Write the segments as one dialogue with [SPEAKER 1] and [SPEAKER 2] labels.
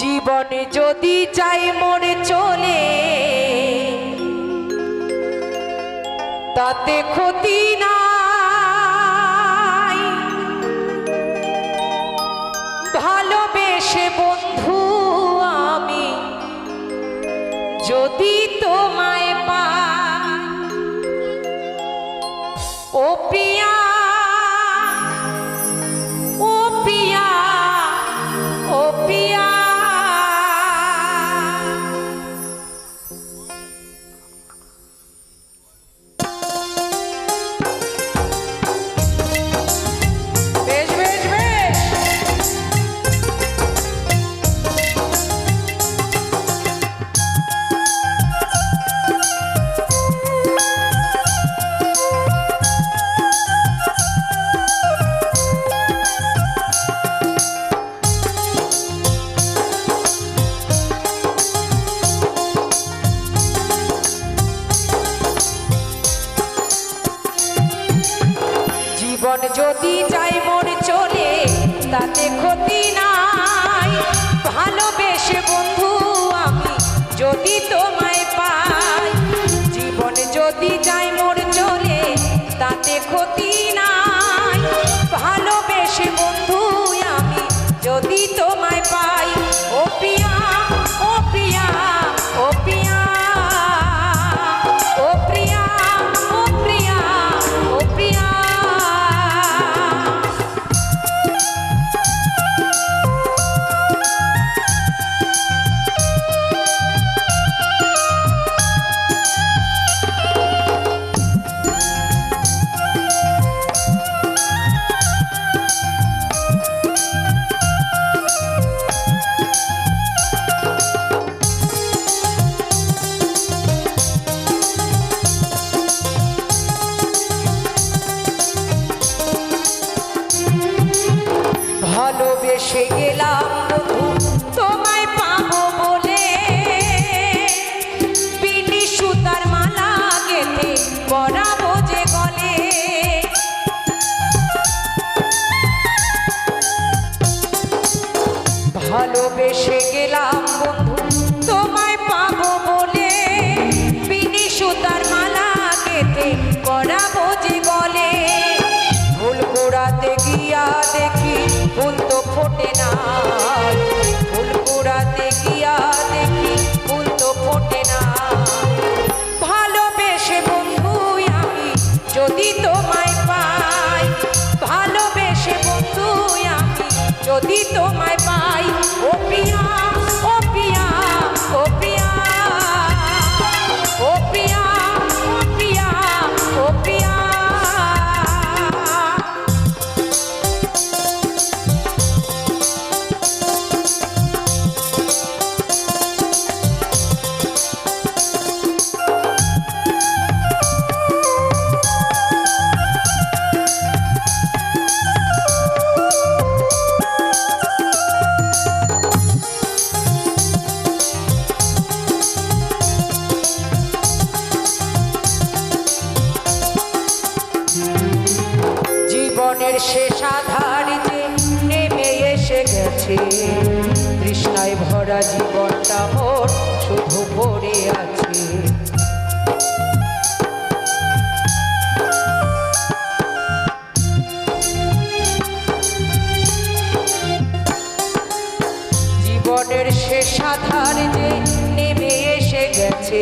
[SPEAKER 1] জীবনে যদি যাই মরে চলে তাতে ক্ষতি নাই, ভালোবেসে বন্ধু আমি যদি তোমায় পাই। ও প্রিয়া, ও প্রিয়া, ও প্রিয়া, জীবন যদি যাই মরে চলে তাতে ক্ষতি নাই, ভালোবেসে বন্ধু আমি যদি তোমায় পাই। জীবন যদি যাই মরে চলে তাতে ক্ষতি নাই, ভালোবেসে বন্ধু আমি যদি তোমায় পাই। ও প্রিয়া, ও প্রিয়া, ও প্রিয়া, ও প্রিয়া, ও প্রিয়া, ও প্রিয়া। ভালোবেসে গেলাম বন্ধু তোমায় পাবো বলে, বিনি সুতার মালা গেঁথে পরাবো যে গলে। ভালোবেসে গেলাম বন্ধু তোমায় পাবো বলে, বিনি সুতার মালা গেঁথে পরাবো যে গলে। ফুল কুড়াতে গিয়া দেখি ফুল তো ফোটে না, ফুল কুড়াতে গিয়া দেখি ফুল তো ফোটে না। ভালোবেসে বন্ধু আমি যদি তোমায় পাই, ভালোবেসে বন্ধু আমি যদি তোমায় পাই। ও প্রিয়া, ও প্রিয়া, ও প্রিয়া, ও প্রিয়া, ও প্রিয়া, ও প্রিয়া। জীবনের শেষ আধার যে নেমে এসে গেছে, তৃষ্ণায় ভরা জীবনটা মোর শুধু পড়ে আছে। জীবনের শেষ আধার যে নেমে এসে গেছে,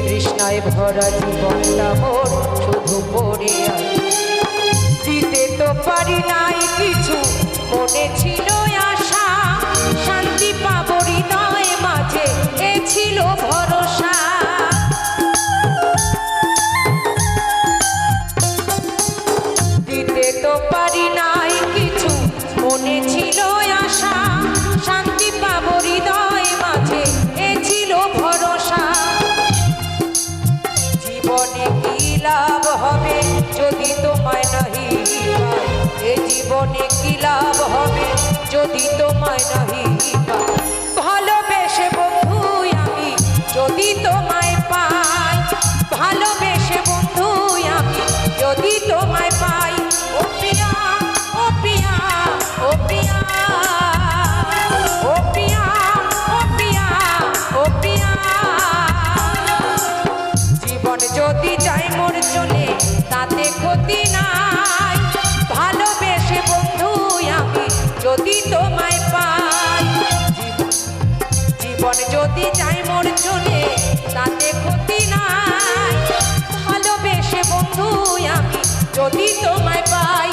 [SPEAKER 1] তৃষ্ণায় ভরা জীবনটা মোর শুধু পড়ে আছে। দিতে তো পারি নাই কিছু, মনে ছিল আশা, শান্তি পাবো হৃদয় মাঝে এ ছিল ভরসা। দিতে তো পারি নাই কিছু, মনে ছিল আশা, শান্তি পাবো হৃদয় মাঝে এ ছিল ভরসা। জীবনে কি লাভ হবে যদি তোমায় নাহি পাই, এ জীবনে কি লাভ হবে যদি তোমায় নাহি পাই। ভালোবেসে বন্ধু আমি যদি তোমায় পাই, ভালোবেসে বন্ধু আমি যদি তোমায় পাই। ও প্রিয়া, ও প্রিয়া, ও প্রিয়া, ও প্রিয়া। যদি তোমায় পাই। জীবন যদি যায় মোর চলে তাতে ক্ষতি নাই, ভালোবেসে বন্ধু আমি যদি তোমায় পাই।